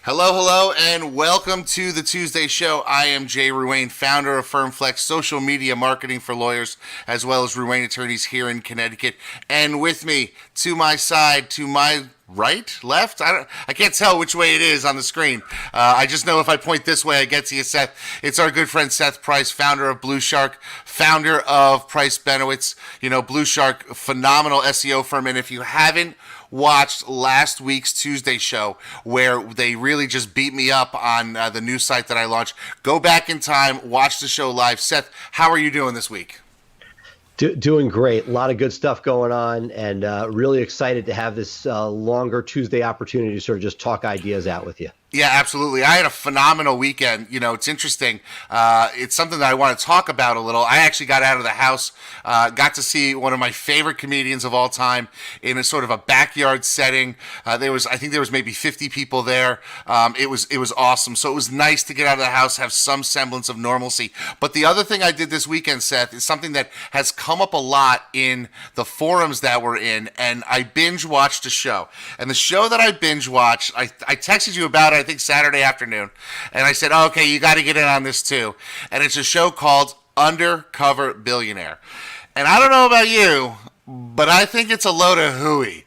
Hello, hello, and welcome to the Tuesday Show. I am Jay Ruane, founder of FirmFlex, social media marketing for lawyers, as well as Ruane attorneys here in Connecticut. And with me, to my side, to my right, left, I can't tell which way it is on the screen. I just know if I point this way, I get to you, Seth. It's our good friend Seth Price, founder of Blue Shark, founder of Price Benowitz. You know, Blue Shark, phenomenal SEO firm. And if you haven't watched last week's Tuesday show where they really just beat me up on the new site that I launched, go back in time, watch the show live. Seth, how are you doing this week? Doing great. A lot of good stuff going on, and really excited to have this longer Tuesday opportunity to sort of just talk ideas out with you. Yeah, absolutely. I had a phenomenal weekend. You know, it's interesting. It's something that I want to talk about a little. I actually got out of the house, got to see one of my favorite comedians of all time in a sort of a backyard setting. I think there was maybe 50 people there. It was awesome. So it was nice to get out of the house, have some semblance of normalcy. But the other thing I did this weekend, Seth, is something that has come up a lot in the forums that we're in, and I binge watched a show. And the show that I binge watched, I texted you about it, I think Saturday afternoon, and I said, oh, okay, you got to get in on this too. And it's a show called Undercover Billionaire. And I don't know about you, but I think it's a load of hooey.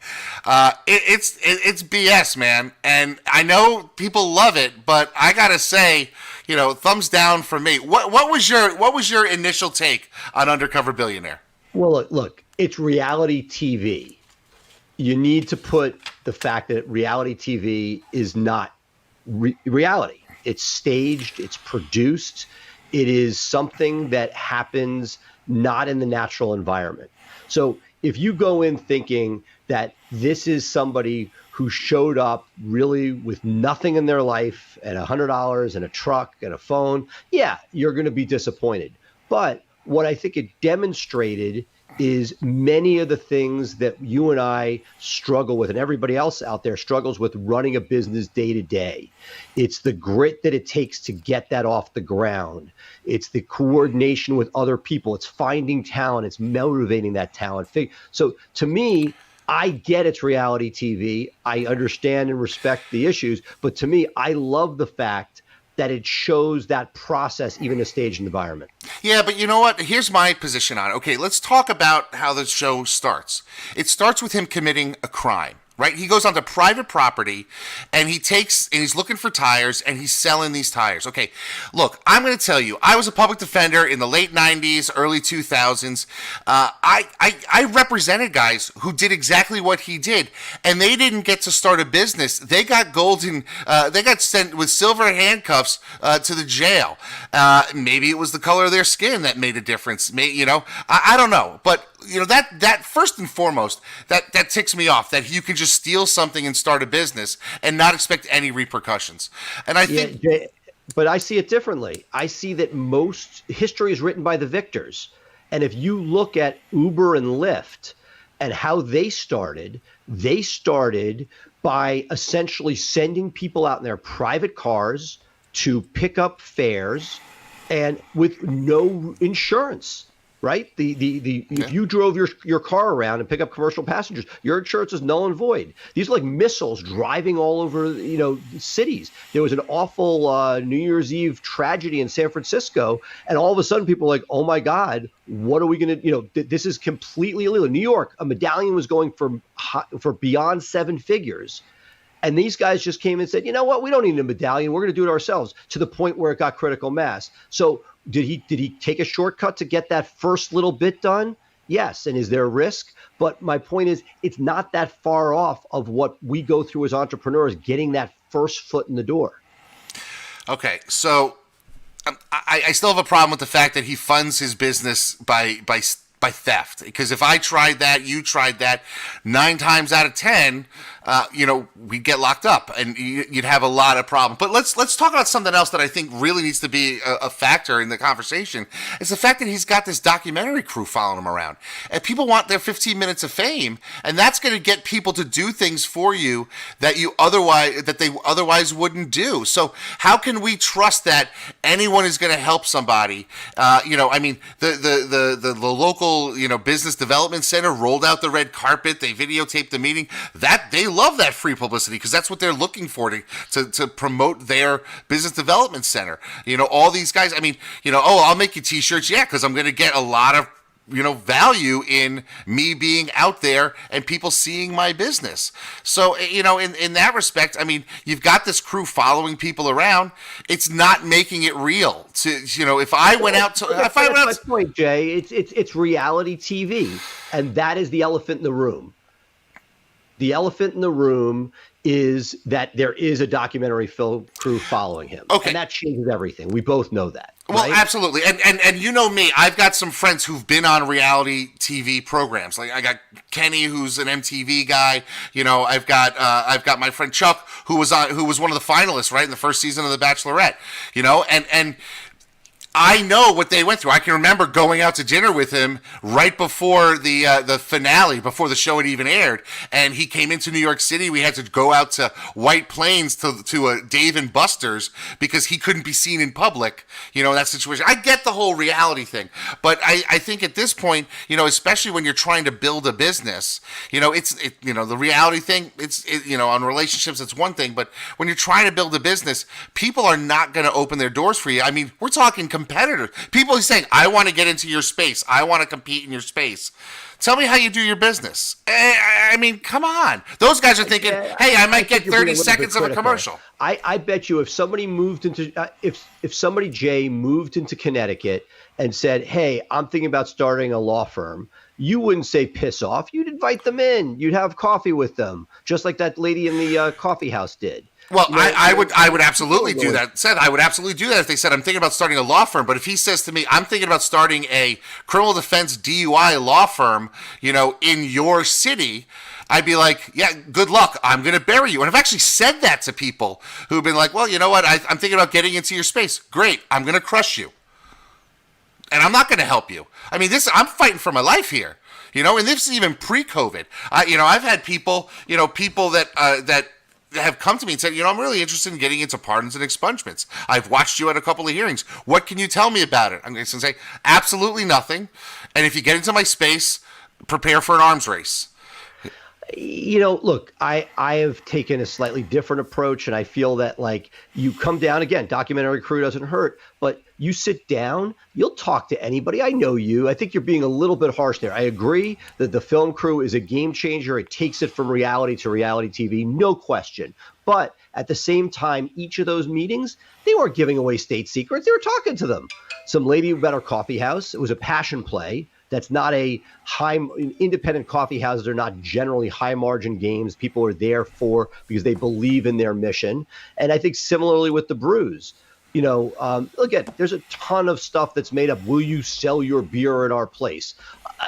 It's BS, man. And I know people love it, but I gotta say, you know, thumbs down for me. What was your initial take on Undercover Billionaire? Well, look, it's reality TV. You need to put the fact that reality TV is not reality. It's staged, it's produced, it is something that happens not in the natural environment. So if you go in thinking that this is somebody who showed up really with nothing in their life and $100 and a truck and a phone, yeah, you're going to be disappointed. But what I think it demonstrated is many of the things that you and I struggle with, and everybody else out there struggles with running a business day to day. It's the grit that it takes to get that off the ground. It's the coordination with other people. It's finding talent. It's motivating that talent. So to me, I get it's reality TV. I understand and respect the issues, but to me, I love the fact that it shows that process, even in a staged environment. Yeah, but you know what? Here's my position on it. Okay, let's talk about how the show starts. It starts with him committing a crime, right? He goes onto private property and he's looking for tires and he's selling these tires. Okay, look, I'm going to tell you, I was a public defender in the late 90s, early 2000s. I represented guys who did exactly what he did, and they didn't get to start a business. They got they got sent with silver handcuffs to the jail. Maybe it was the color of their skin that made a difference. I don't know, but you know, that first and foremost, that ticks me off, that you can just steal something and start a business and not expect any repercussions. And I think, but I see it differently. I see that most history is written by the victors. And if you look at Uber and Lyft and how they started by essentially sending people out in their private cars to pick up fares and with no insurance. Right? If you drove your car around and pick up commercial passengers, your insurance is null and void. These are like missiles driving all over, cities. There was an awful New Year's Eve tragedy in San Francisco, and all of a sudden people are like, oh my God, what are we going to, this is completely illegal. In New York, a medallion was going for beyond seven figures. And these guys just came and said, you know what, we don't need a medallion. We're going to do it ourselves, to the point where it got critical mass. So did he take a shortcut to get that first little bit done? Yes. And is there a risk? But my point is, it's not that far off of what we go through as entrepreneurs, getting that first foot in the door. Okay. So I still have a problem with the fact that he funds his business by theft. Because if I tried that, you tried that, 9 times out of 10, we'd get locked up and you'd have a lot of problems. But let's talk about something else that I think really needs to be a factor in the conversation. It's the fact that he's got this documentary crew following him around, and people want their 15 minutes of fame, and that's going to get people to do things for you that they otherwise wouldn't do. So how can we trust that anyone is going to help somebody? The local local, business development center, rolled out the red carpet, they videotaped the meeting. That they love that free publicity because that's what they're looking for to promote their business development center. All these guys, I'll make you t-shirts, yeah, because I'm going to get a lot of value in me being out there and people seeing my business. So, in that respect, you've got this crew following people around. It's not making it real. If I went out to, that's my point, Jay. It's reality TV, and that is the elephant in the room. The elephant in the room is that there is a documentary film crew following him. Okay. And that changes everything. We both know that. Well, right? absolutely. And you know me, I've got some friends who've been on reality TV programs. Like I got Kenny, who's an MTV guy. I've got my friend Chuck, who was one of the finalists, right, in the first season of The Bachelorette. And I know what they went through. I can remember going out to dinner with him right before the finale, before the show had even aired, and he came into New York City. We had to go out to White Plains to a Dave and Buster's because he couldn't be seen in public. That situation. I get the whole reality thing, but I think at this point, especially when you're trying to build a business, the reality thing. On relationships, it's one thing, but when you're trying to build a business, people are not going to open their doors for you. We're talking competitors. People are saying, I want to get into your space. I want to compete in your space. Tell me how you do your business. Come on. Those guys are thinking, hey, I might get 30 seconds of a commercial. I bet you if somebody moved into, if somebody, Jay, moved into Connecticut and said, hey, I'm thinking about starting a law firm, you wouldn't say piss off. You'd invite them in. You'd have coffee with them, just like that lady in the coffee house did. Well, I would absolutely do that. I would absolutely do that if they said, I'm thinking about starting a law firm. But if he says to me, I'm thinking about starting a criminal defense DUI law firm, in your city, I'd be like, yeah, good luck. I'm going to bury you. And I've actually said that to people who've been like, well, you know what? I'm thinking about getting into your space. Great. I'm going to crush you. And I'm not going to help you. I'm fighting for my life here. And this is even pre-COVID. I've had people that have come to me and said, I'm really interested in getting into pardons and expungements. I've watched you at a couple of hearings. What can you tell me about it? I'm going to say, absolutely nothing. And if you get into my space, prepare for an arms race. Look, I have taken a slightly different approach, and I feel that, like, you come down, again, documentary crew doesn't hurt, but you sit down, you'll talk to anybody. I know you. I think you're being a little bit harsh there. I agree that the film crew is a game changer. It takes it from reality to reality TV, no question. But at the same time, each of those meetings, they weren't giving away state secrets. They were talking to them. Some lady about her coffee house. It was a passion play. That's not a independent coffee houses are not generally high margin games. People are there because they believe in their mission. And I think similarly with the brews, again, there's a ton of stuff that's made up. Will you sell your beer at our place?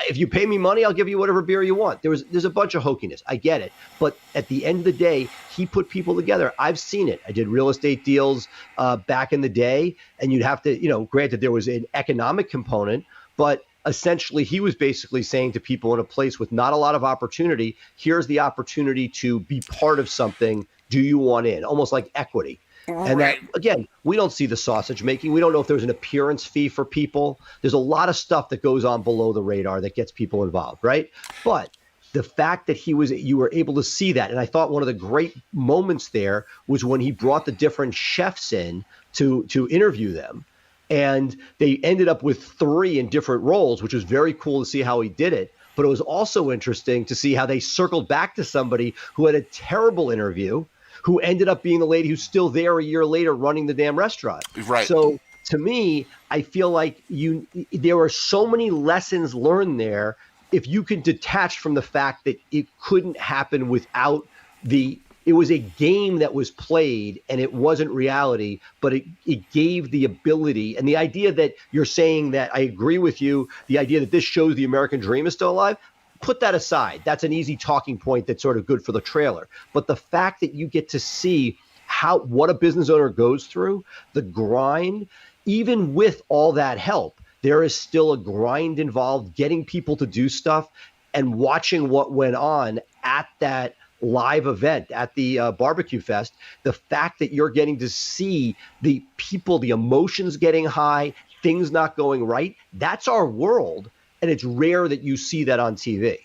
If you pay me money, I'll give you whatever beer you want. There's a bunch of hokiness. I get it. But at the end of the day, he put people together. I've seen it. I did real estate deals back in the day, and you'd have to, granted there was an economic component, but essentially, he was basically saying to people in a place with not a lot of opportunity, here's the opportunity to be part of something. Do you want in? Almost like equity. Right. And that, again, we don't see the sausage making. We don't know if there's an appearance fee for people. There's a lot of stuff that goes on below the radar that gets people involved, right? But the fact that you were able to see that, and I thought one of the great moments there was when he brought the different chefs in to interview them. And they ended up with 3 in different roles, which was very cool to see how he did it. But it was also interesting to see how they circled back to somebody who had a terrible interview, who ended up being the lady who's still there a year later running the damn restaurant. Right. So to me, I feel like there are so many lessons learned there. If you can detach from the fact that it couldn't happen without it was a game that was played and it wasn't reality, but it gave the ability, and the idea that you're saying that I agree with you, the idea that this shows the American dream is still alive, put that aside. That's an easy talking point that's sort of good for the trailer. But the fact that you get to see what a business owner goes through, the grind, even with all that help, there is still a grind involved, getting people to do stuff and watching what went on at that live event at the barbecue fest. The fact that you're getting to see the people, the emotions getting high, things not going right, that's our world. and it's rare that you see that on TV.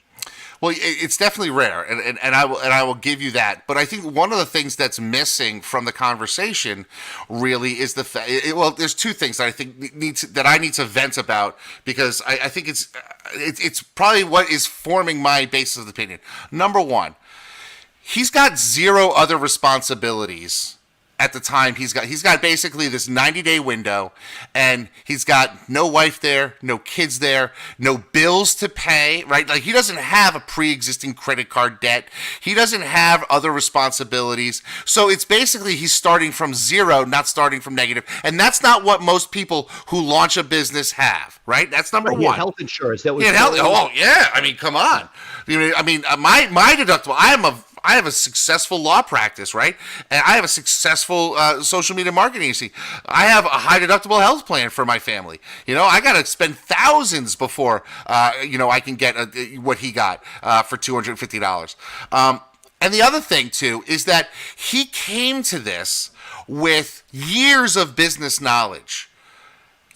Well, it's definitely rare, and I will give you that. But I think one of the things that's missing from the conversation really is the fact. Well, there's two things that I think that I need to vent about, because I think it's probably what is forming my basis of opinion. Number one, he's got zero other responsibilities. At the time, he's got basically this 90-day window, and he's got no wife there, no kids there, no bills to pay, right? Like, he doesn't have a pre-existing credit card debt. He doesn't have other responsibilities. So it's basically he's starting from zero, not starting from negative. And that's not what most people who launch a business have, right? That's number one. He had health insurance. That was oh, yeah. I mean, come on. My deductible, I have a successful law practice, right? And I have a successful social media marketing agency. I have a high deductible health plan for my family. I got to spend thousands before, I can get what he got for $250. And the other thing, too, is that he came to this with years of business knowledge.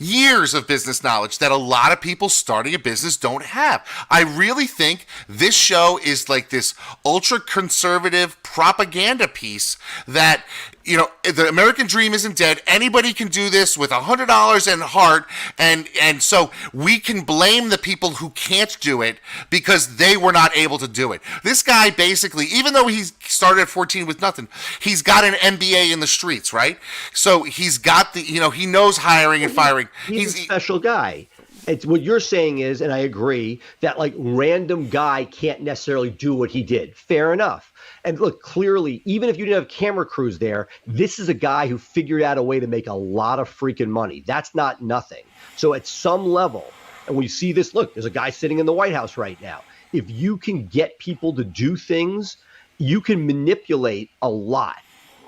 Years of business knowledge that a lot of people starting a business don't have. I really think this show is like this ultra conservative propaganda piece that, the American dream isn't dead. Anybody can do this with $100 and heart. And so we can blame the people who can't do it because they were not able to do it. This guy basically, even though he started at 14 with nothing, he's got an MBA in the streets, right? So he's got he knows hiring and firing. He's a special guy. It's what you're saying is, and I agree, that like random guy can't necessarily do what he did. Fair enough. And look, clearly, even if you didn't have camera crews there, this is a guy who figured out a way to make a lot of freaking money. That's not nothing. So at some level, and we see this, look, there's a guy sitting in the White House right now. If you can get people to do things, you can manipulate a lot.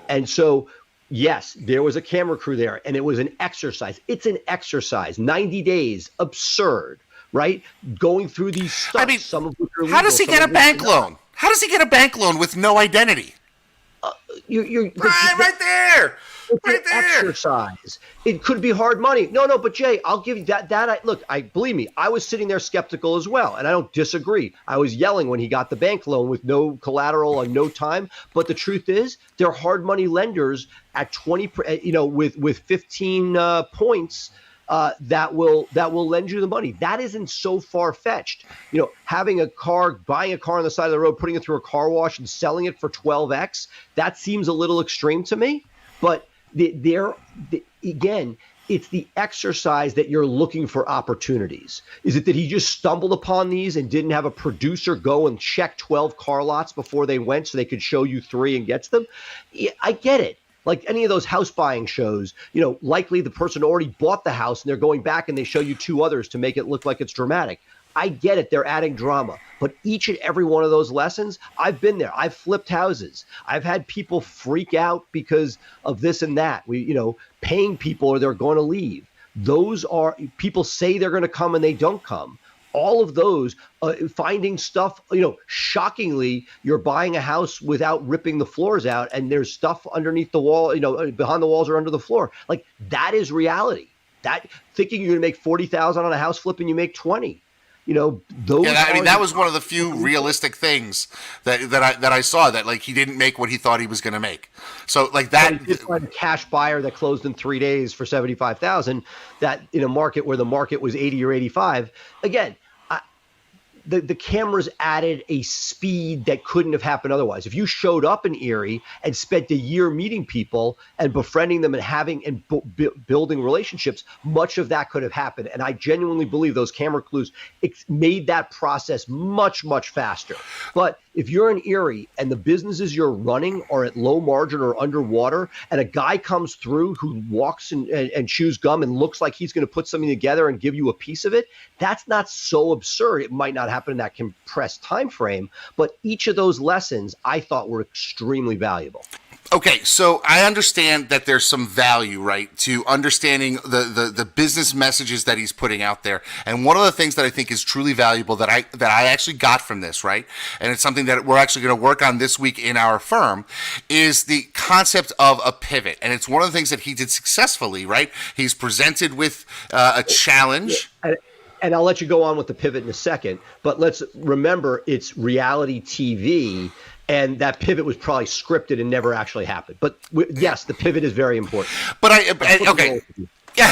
And so, yes, there was a camera crew there, and it was an exercise. It's an exercise. 90 days, absurd, right? Going through these stuff. I mean, some of which are legal, how does he get a bank loan? How does he get a bank loan with no identity? You're right there. It's right there. Exercise. It could be hard money. No, but Jay, I'll give you that. Look, believe me, I was sitting there skeptical as well, and I don't disagree. I was yelling when he got the bank loan with no collateral and no time. But the truth is, they're hard money lenders at 20, with 15 points. That will lend you the money. That isn't so far-fetched. Buying a car on the side of the road, putting it through a car wash and selling it for 12x, that seems a little extreme to me. But again, it's the exercise that you're looking for opportunities. Is it that he just stumbled upon these and didn't have a producer go and check 12 car lots before they went so they could show you 3 and gets them? Yeah, I get it. Like any of those house buying shows, likely the person already bought the house and they're going back and they show you 2 others to make it look like it's dramatic. I get it. They're adding drama. But each and every one of those lessons, I've been there. I've flipped houses. I've had people freak out because of this and that. Paying people or they're going to leave. Those are people say they're going to come and they don't come. All of those, finding stuff, shockingly, you're buying a house without ripping the floors out and there's stuff underneath the wall, behind the walls or under the floor. Like, that is reality. That thinking you're going to make $40,000 on a house flip and you make 20. Those. Yeah, that was one of the few realistic things that I saw, that like he didn't make what he thought he was going to make. So like that. He did find a cash buyer that closed in 3 days for $75,000. That in a market where the market was 80 or 85. Again, the cameras added a speed that couldn't have happened otherwise. If you showed up in Erie and spent a year meeting people and befriending them and having and building relationships, much of that could have happened. And I genuinely believe those camera clues made that process much, much faster. But if you're in Erie and the businesses you're running are at low margin or underwater, and a guy comes through who walks and chews gum and looks like he's going to put something together and give you a piece of it, that's not so absurd. It might not happen in that compressed time frame, but each of those lessons I thought were extremely valuable. Okay, so I understand that there's some value, right, to understanding the business messages that he's putting out there. And one of the things that I think is truly valuable that I actually got from this, right, and it's something that we're actually going to work on this week in our firm, is the concept of a pivot. And it's one of the things that he did successfully, right? He's presented with a challenge. And I'll let you go on with the pivot in a second, but let's remember it's reality TV, and that pivot was probably scripted and never actually happened. But yes, the pivot is very important. But okay. Yeah,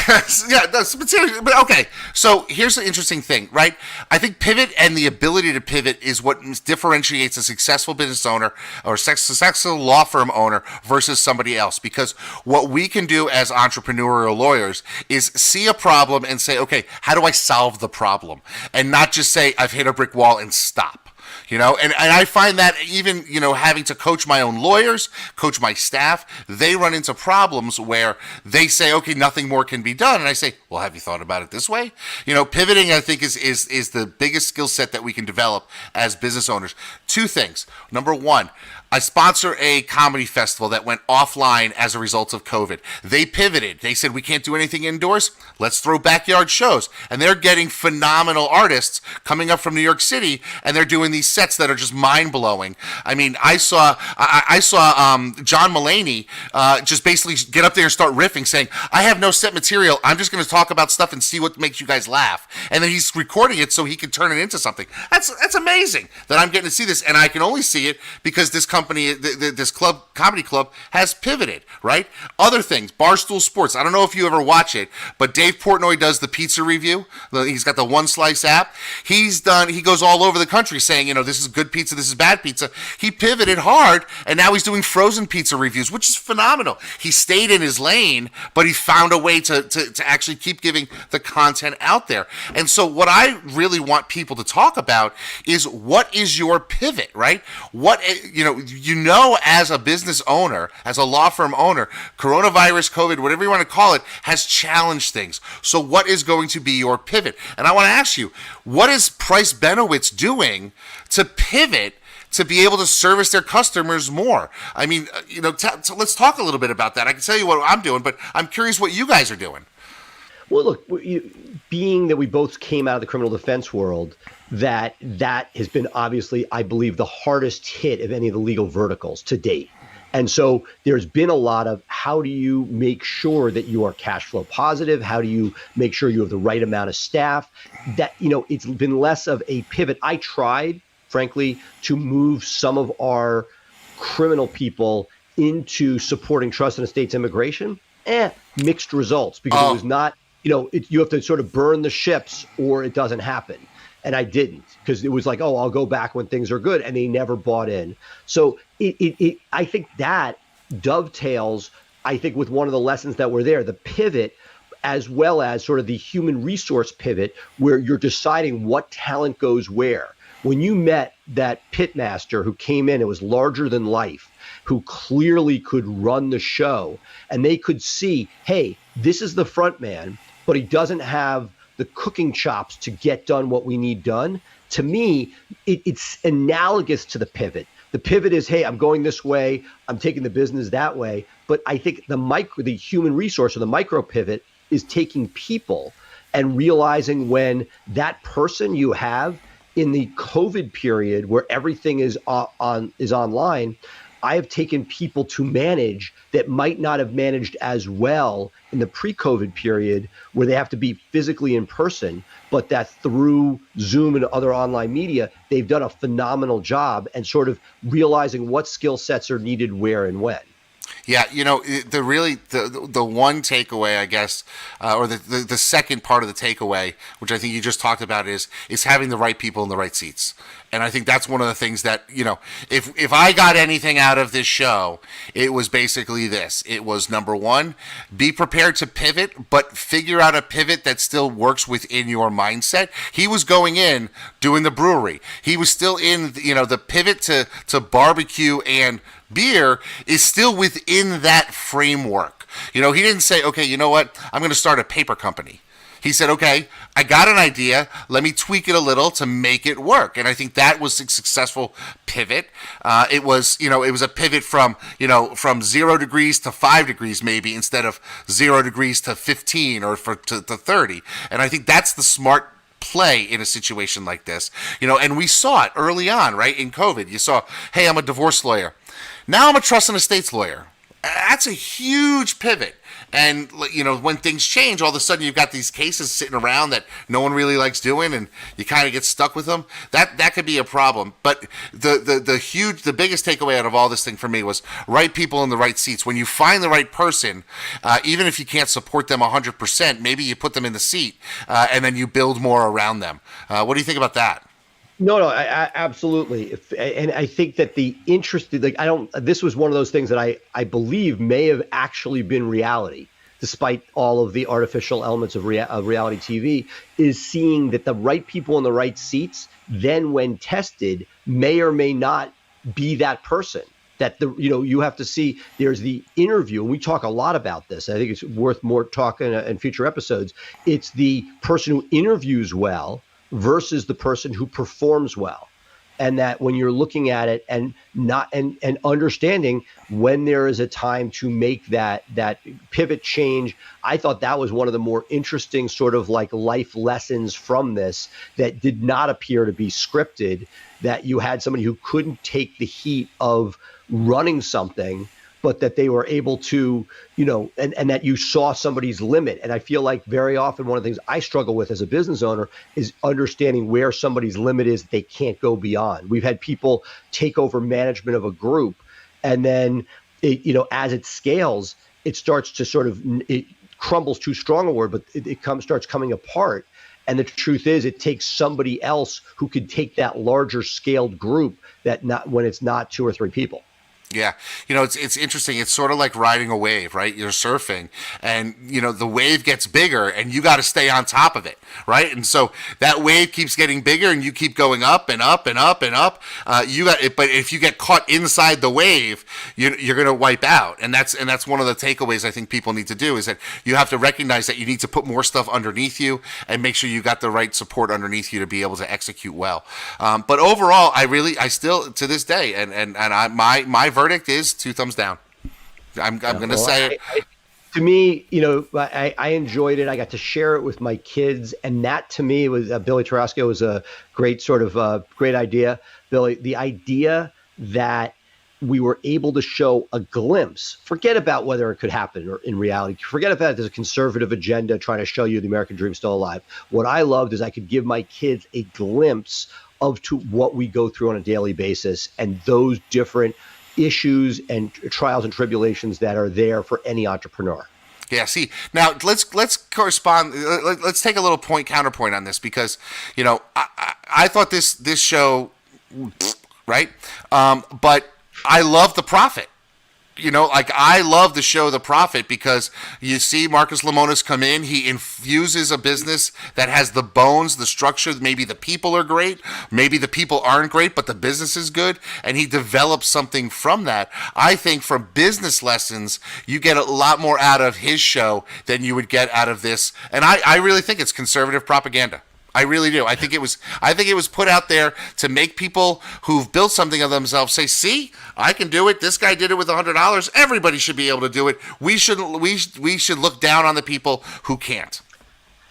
that's but okay. So here's the interesting thing, right? I think pivot and the ability to pivot is what differentiates a successful business owner or successful law firm owner versus somebody else. Because what we can do as entrepreneurial lawyers is see a problem and say, okay, how do I solve the problem? And not just say, I've hit a brick wall and stop. And I find that even, having to coach my own lawyers, coach my staff, they run into problems where they say, okay, nothing more can be done. And I say, well, have you thought about it this way? Pivoting, I think, is the biggest skill set that we can develop as business owners. Two things. Number one, I sponsor a comedy festival that went offline as a result of COVID. They pivoted. They said, we can't do anything indoors. Let's throw backyard shows. And they're getting phenomenal artists coming up from New York City, and they're doing these sets that are just mind-blowing. I mean, I saw John Mulaney just basically get up there and start riffing, saying, I have no set material. I'm just going to talk about stuff and see what makes you guys laugh. And then he's recording it so he can turn it into something. That's amazing that I'm getting to see this, and I can only see it because this company, this comedy club, has pivoted, right? Other things, Barstool Sports. I don't know if you ever watch it, but Dave Portnoy does the pizza review. He's got the One Slice app. He goes all over the country saying, this is good pizza, this is bad pizza. He pivoted hard, and now he's doing frozen pizza reviews, which is phenomenal. He stayed in his lane, but he found a way to actually keep giving the content out there. And so what I really want people to talk about is, what is your pivot, right? As a business owner, as a law firm owner, coronavirus, COVID, whatever you want to call it, has challenged things. So what is going to be your pivot? And I want to ask you, what is Price Benowitz doing to pivot to be able to service their customers more? I mean, so let's talk a little bit about that. I can tell you what I'm doing, but I'm curious what you guys are doing. Well, look, being that we both came out of the criminal defense world, that has been obviously, I believe, the hardest hit of any of the legal verticals to date. And so there's been a lot of, how do you make sure that you are cash flow positive? How do you make sure you have the right amount of staff? That, it's been less of a pivot. I tried, frankly, to move some of our criminal people into supporting trust and estates immigration. Mixed results, because it was not, you have to sort of burn the ships or it doesn't happen. And I didn't, because it was like, I'll go back when things are good. And they never bought in. So I think that dovetails, with one of the lessons that were there, the pivot, as well as sort of the human resource pivot, where you're deciding what talent goes where. When you met that pitmaster who came in, it was larger than life, who clearly could run the show, and they could see, hey, this is the front man, but he doesn't have the cooking chops to get done what we need done. To me, it's analogous to the pivot. The pivot is, hey, I'm going this way, I'm taking the business that way. But I think the human resource, or the micro pivot, is taking people and realizing when that person you have in the COVID period, where everything is online, I have taken people to manage that might not have managed as well in the pre-COVID period, where they have to be physically in person, but that through Zoom and other online media, they've done a phenomenal job, and sort of realizing what skill sets are needed where and when. Yeah, the one takeaway, I guess, or the second part of the takeaway, which I think you just talked about, is having the right people in the right seats. And I think that's one of the things that, if I got anything out of this show, it was basically this. It was, number one, be prepared to pivot, but figure out a pivot that still works within your mindset. He was going in, doing the brewery. He was still in, the pivot to barbecue and beer is still within that framework. He didn't say, okay, you know what? I'm going to start a paper company. He said, okay, I got an idea. Let me tweak it a little to make it work. And I think that was a successful pivot. It was a pivot from 0 degrees to 5 degrees, maybe, instead of 0 degrees to 15 or to 30. And I think that's the smart play in a situation like this. And we saw it early on, right? In COVID, you saw, hey, I'm a divorce lawyer. Now I'm a trust and estates lawyer. That's a huge pivot. And, you know, when things change, all of a sudden you've got these cases sitting around that no one really likes doing, and you kind of get stuck with them. That could be a problem. But the biggest takeaway out of all this thing for me was right people in the right seats. When you find the right person, even if you can't support them 100%, maybe you put them in the seat, and then you build more around them. What do you think about that? No, absolutely. And I think that the interest, like, this was one of those things that I believe may have actually been reality, despite all of the artificial elements of reality TV, is seeing that the right people in the right seats, then when tested, may or may not be that person. That you have to see, there's the interview, and we talk a lot about this. I think it's worth more talking in future episodes. It's the person who interviews well versus the person who performs well. And that when you're looking at it and understanding when there is a time to make that pivot change, I thought that was one of the more interesting sort of like life lessons from this that did not appear to be scripted, that you had somebody who couldn't take the heat of running something, but that they were able to, and that you saw somebody's limit. And I feel like very often one of the things I struggle with as a business owner is understanding where somebody's limit is that they can't go beyond. We've had people take over management of a group, and then, as it scales, it starts to it crumbles too strong a word, but it starts coming apart. And the truth is, it takes somebody else who could take that larger scaled group when it's not 2 or 3 people. Yeah. It's interesting. It's sort of like riding a wave, right? You're surfing and, the wave gets bigger and you got to stay on top of it, right? And so that wave keeps getting bigger and you keep going up and up and up and up. But if you get caught inside the wave, you're going to wipe out. And that's one of the takeaways I think people need to do, is that you have to recognize that you need to put more stuff underneath you and make sure you got the right support underneath you to be able to execute well. But overall, I still, to this day, and my verdict is 2 thumbs down. I'm going to say it. To me, I enjoyed it. I got to share it with my kids, and that to me was Billy Tarasco was a great sort of great idea. Billy, the idea that we were able to show a glimpse. Forget about whether it could happen or in reality. Forget about there's a conservative agenda trying to show you the American dream still alive. What I loved is I could give my kids a glimpse of to what we go through on a daily basis, and those different issues and trials and tribulations that are there for any entrepreneur. Yeah. See, now let's correspond. Let's take a little counterpoint on this, because I thought this show, right? But I love The Prophet. I love the show The Prophet, because you see Marcus Lemonis come in. He infuses a business that has the bones, the structure. Maybe the people are great. Maybe the people aren't great, but the business is good. And he develops something from that. I think from business lessons, you get a lot more out of his show than you would get out of this. And I really think it's conservative propaganda. I really do. I think it was put out there to make people who've built something of themselves say, "See, I can do it. This guy did it with $100. Everybody should be able to do it. We should look down on the people who can't."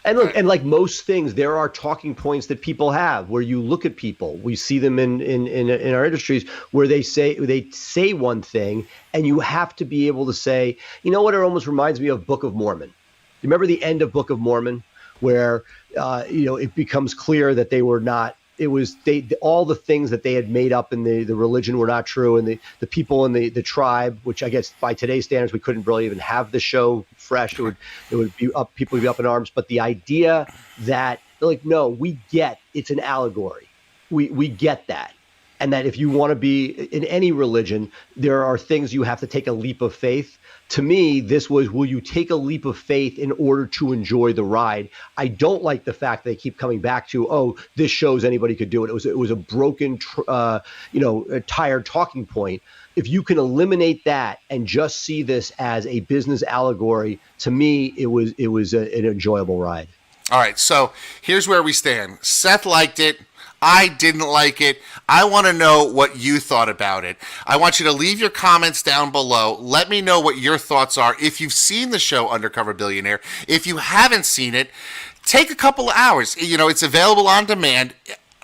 And look, and like most things, there are talking points that people have where you look at people. We see them in our industries where they say one thing, and you have to be able to say, you know what? It almost reminds me of Book of Mormon. You remember the end of Book of Mormon, where it becomes clear that they were not. It was all the things that they had made up in the religion were not true, and the people in the tribe, which I guess by today's standards we couldn't really even have the show fresh. It would be up, people would be up in arms. But the idea that no, we get it's an allegory. We get that. And that if you want to be in any religion, there are things you have to take a leap of faith. To me, this was, will you take a leap of faith in order to enjoy the ride? I don't like the fact they keep coming back to, oh, this shows anybody could do it. It was a broken, a tired talking point. If you can eliminate that and just see this as a business allegory, to me, it was an enjoyable ride. All right, so here's where we stand. Seth liked it. I didn't like it. I want to know what you thought about it. I want you to leave your comments down below. Let me know what your thoughts are. If you've seen the show Undercover Billionaire, if you haven't seen it, take a couple of hours. It's available on demand.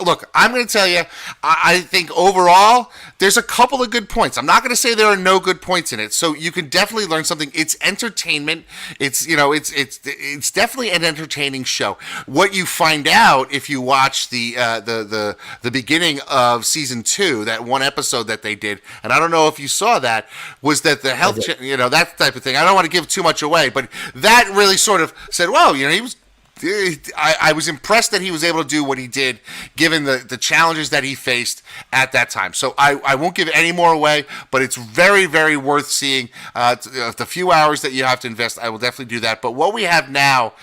Look, I'm going to tell you, I think overall, there's a couple of good points. I'm not going to say there are no good points in it. So you can definitely learn something. It's entertainment. It's definitely an entertaining show. What you find out if you watch the beginning of season 2, that one episode that they did, and I don't know if you saw that, was that the health, that type of thing. I don't want to give too much away, but that really sort of said, well, he was. I was impressed that he was able to do what he did, given the challenges that he faced at that time. So I won't give any more away, but it's very, very worth seeing. The few hours that you have to invest, I will definitely do that. But what we have now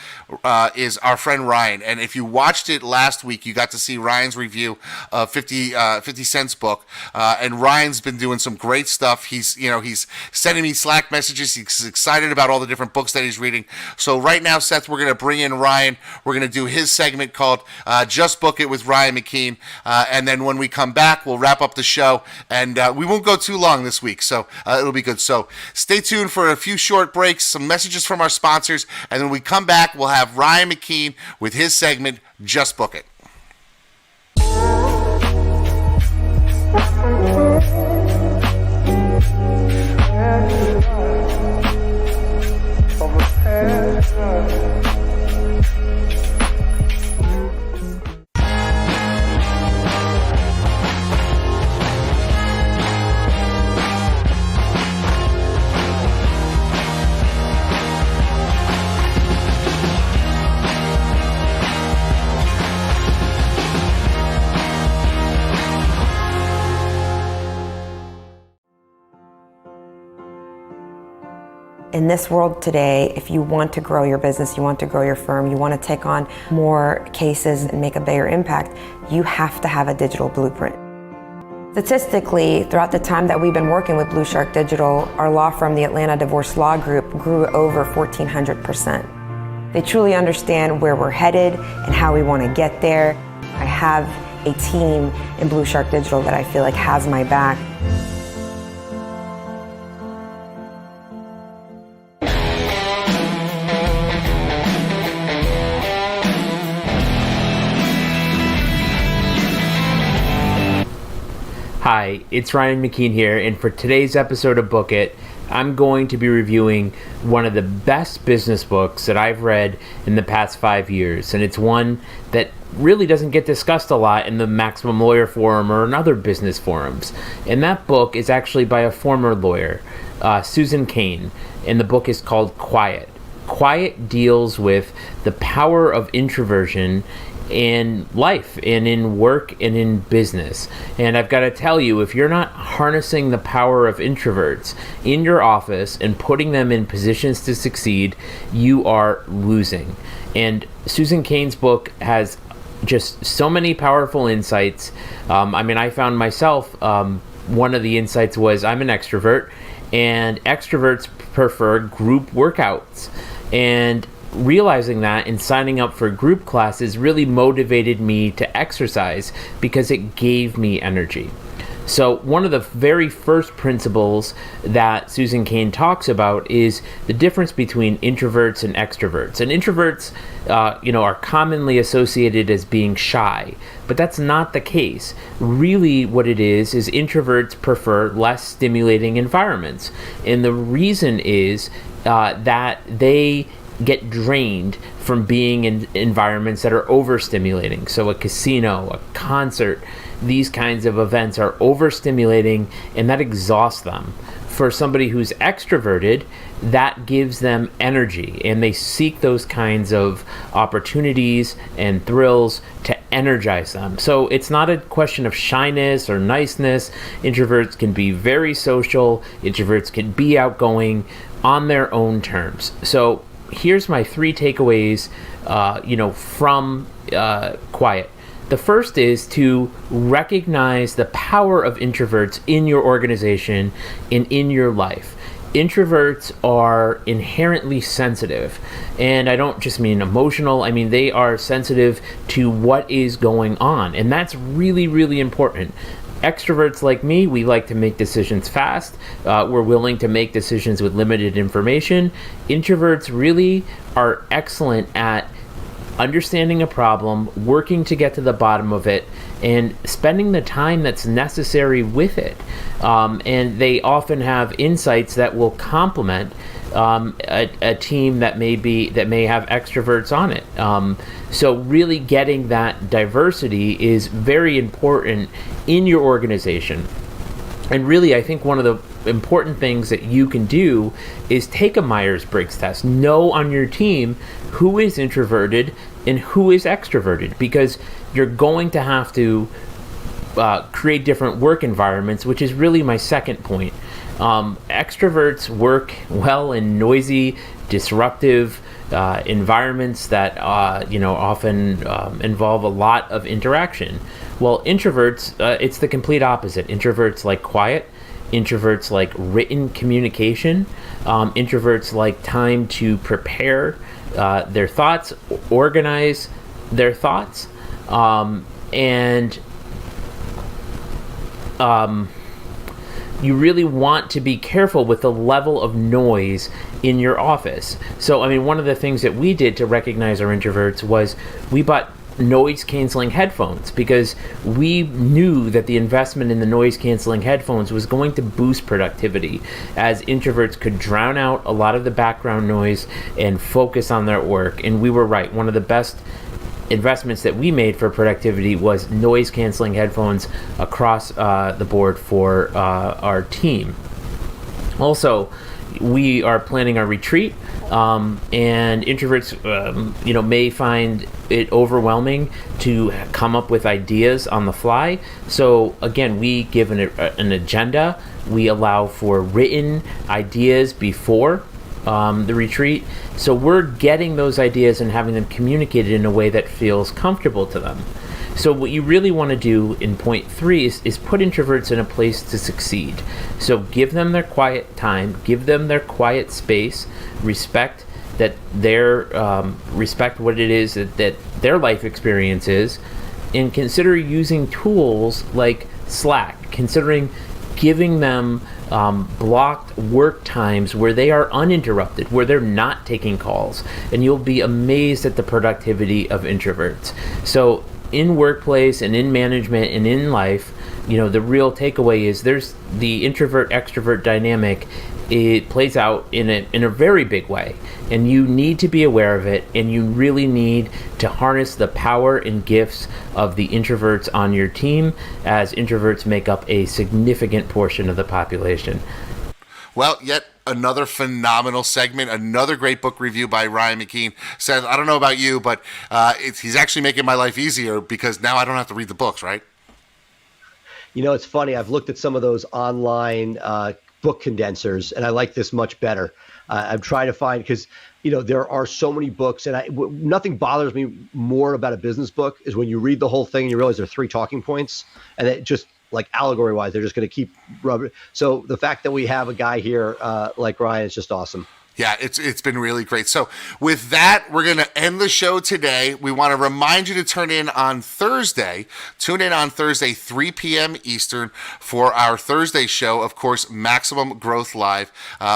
is our friend Ryan. And if you watched it last week, you got to see Ryan's review of 50 Cent's book. And Ryan's been doing some great stuff. He's sending me Slack messages. He's excited about all the different books that he's reading. So right now, Seth, we're going to bring in Ryan. We're going to do his segment called Just Book It with Ryan McKean. And then when we come back, we'll wrap up the show. And we won't go too long this week, so it'll be good. So stay tuned for a few short breaks, some messages from our sponsors. And then when we come back, we'll have Ryan McKean with his segment, Just Book It. In this world today, if you want to grow your business, you want to grow your firm, you want to take on more cases and make a bigger impact, you have to have a digital blueprint. Statistically, throughout the time that we've been working with Blue Shark Digital, our law firm, the Atlanta Divorce Law Group, grew over 1,400%. They truly understand where we're headed and how we want to get there. I have a team in Blue Shark Digital that I feel like has my back. Hi, it's Ryan McKean here, and for today's episode of Book It, I'm going to be reviewing one of the best business books that I've read in the past 5 years, and it's one that really doesn't get discussed a lot in the Maximum Lawyer Forum or in other business forums. And that book is actually by a former lawyer, Susan Cain, and the book is called Quiet. Quiet deals with the power of introversion in life and in work and in business. And I've got to tell you, if you're not harnessing the power of introverts in your office and putting them in positions to succeed, you are losing. And Susan Cain's book has just so many powerful insights. I found myself, one of the insights was I'm an extrovert, and extroverts prefer group workouts. And realizing that and signing up for group classes really motivated me to exercise because it gave me energy. So one of the very first principles that Susan Cain talks about is the difference between introverts and extroverts. And introverts, are commonly associated as being shy, but that's not the case. Really what it is introverts prefer less stimulating environments. And the reason is that they get drained from being in environments that are overstimulating. So a casino, a concert, these kinds of events are overstimulating, and that exhausts them. For somebody who's extroverted, that gives them energy, and they seek those kinds of opportunities and thrills to energize them. So it's not a question of shyness or niceness. Introverts can be very social. Introverts can be outgoing on their own terms. So here's my 3 takeaways, from Quiet. The first is to recognize the power of introverts in your organization and in your life. Introverts are inherently sensitive, and I don't just mean emotional. I mean, they are sensitive to what is going on, and that's really, really important. Extroverts like me, we like to make decisions fast. We're willing to make decisions with limited information. Introverts really are excellent at understanding a problem, working to get to the bottom of it, and spending the time that's necessary with it. And they often have insights that will complement a team that may have extroverts on it. So really getting that diversity is very important in your organization. And really, I think one of the important things that you can do is take a Myers-Briggs test. Know on your team who is introverted and who is extroverted, because you're going to have to create different work environments, which is really my second point. Extroverts work well in noisy, disruptive environments that often involve a lot of interaction. Well, introverts, it's the complete opposite. Introverts like quiet. Introverts like written communication. Introverts like time to prepare their thoughts, organize their thoughts, and you really want to be careful with the level of noise in your office. So, I mean, one of the things that we did to recognize our introverts was we bought noise-canceling headphones, because we knew that the investment in the noise-canceling headphones was going to boost productivity, as introverts could drown out a lot of the background noise and focus on their work. And we were right. One of the best investments that we made for productivity was noise-canceling headphones across the board for our team. Also, we are planning a retreat, and introverts, may find it overwhelming to come up with ideas on the fly. So again, we give an agenda. We allow for written ideas before the retreat. So we're getting those ideas and having them communicated in a way that feels comfortable to them. So what you really want to do in point 3 is put introverts in a place to succeed. So give them their quiet time, give them their quiet space, respect what it is that their life experience is, and consider using tools like Slack, considering giving them blocked work times where they are uninterrupted, where they're not taking calls, and you'll be amazed at the productivity of introverts. So in workplace and in management and in life, the real takeaway is there's the introvert-extrovert dynamic. It plays out in a very big way, and you need to be aware of it, and you really need to harness the power and gifts of the introverts on your team, as introverts make up a significant portion of the population. Well, yet another phenomenal segment, another great book review by Ryan McKeen. Seth, I don't know about you, but he's actually making my life easier, because now I don't have to read the books, right? It's funny. I've looked at some of those online book condensers, and I like this much better. I'm trying to find, because there are so many books, and nothing bothers me more about a business book is when you read the whole thing and you realize there are 3 talking points, and it just, like, allegory wise, they're just going to keep rubbing. So the fact that we have a guy here like Ryan is just awesome. Yeah, it's been really great. So with that, we're going to end the show today. We want to remind you to tune in on Thursday, 3 p.m. Eastern, for our Thursday show, of course, Maximum Growth Live.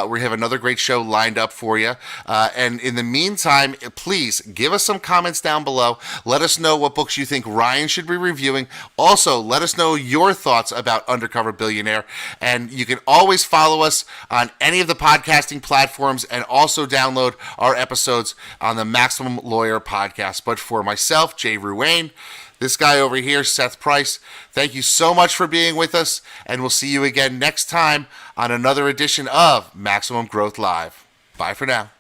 We have another great show lined up for you. And in the meantime, please give us some comments down below. Let us know what books you think Ryan should be reviewing. Also, let us know your thoughts about Undercover Billionaire. And you can always follow us on any of the podcasting platforms, and also download our episodes on the Maximum Lawyer podcast. But for myself, Jay Ruane, this guy over here, Seth Price, thank you so much for being with us, and we'll see you again next time on another edition of Maximum Growth Live. Bye for now.